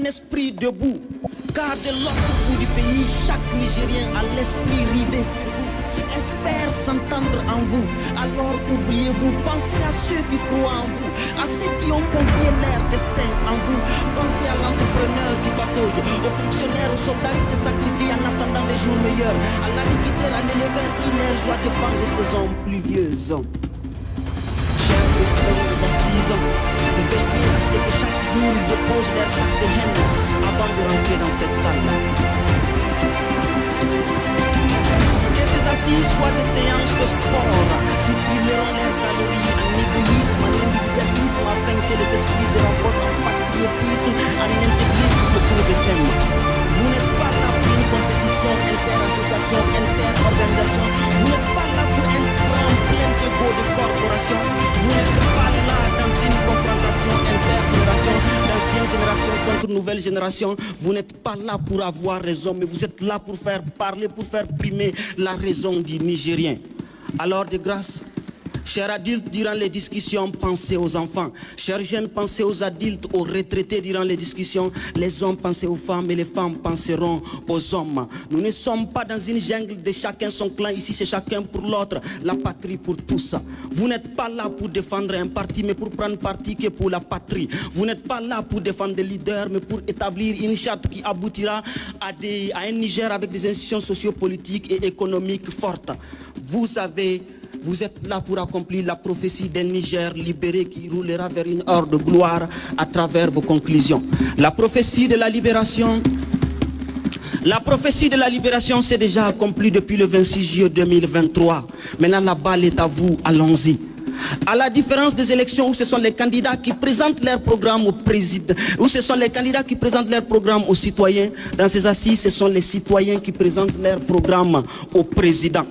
un esprit debout. Car de l'autre bout du pays, chaque Nigérien a l'esprit rivé sur vous. Espère s'entendre en vous. Alors oubliez-vous, pensez à ceux qui croient en vous, à ceux qui ont confié leur destin en vous. Pensez à l'entrepreneur qui patauge, aux fonctionnaires, aux soldats qui se sacrifient en attendant les jours meilleurs, à l'agriculteur, à l'éleveur qui leur joie dépend de saisons pluvieuses. Chers présidents, dans 6 ans, veillez à ce que chaque jour ils déposent leur sac de haine avant de rentrer dans cette salle-là. Que ces assises soient des séances de sport qui brûleront leurs calories en égoïsme, en individualisme, afin que les esprits se renforcent en patriotisme, en intégrisme autour des thèmes. Vous n'êtes pas là pour une compétition inter-association, inter-organisation. Vous n'êtes pas là pour un tremplin d'ego de corporation. Vous n'êtes pas là dans une confrontation intergénération, d'ancienne génération contre nouvelle génération. Vous n'êtes pas là pour avoir raison, mais vous êtes là pour faire parler, pour faire primer la raison du Nigérien. Alors de grâce, chers adultes, durant les discussions, pensez aux enfants. Chers jeunes, pensez aux adultes, aux retraités durant les discussions. Les hommes, pensez aux femmes et les femmes penseront aux hommes. Nous ne sommes pas dans une jungle de chacun son clan. Ici, c'est chacun pour l'autre. La patrie pour tous. Vous n'êtes pas là pour défendre un parti, mais pour prendre parti que pour la patrie. Vous n'êtes pas là pour défendre des leaders, mais pour établir une charte qui aboutira à un Niger avec des institutions sociopolitiques et économiques fortes. Vous êtes là pour accomplir la prophétie d'un Niger libéré qui roulera vers une heure de gloire à travers vos conclusions. La prophétie de la libération s'est déjà accomplie depuis le 26 juillet 2023. Maintenant, la balle est à vous, allons-y. À la différence des élections où ce sont les candidats qui présentent leur programme au président, où ce sont les candidats qui présentent leur programme aux citoyens, dans ces assises, ce sont les citoyens qui présentent leur programme au président.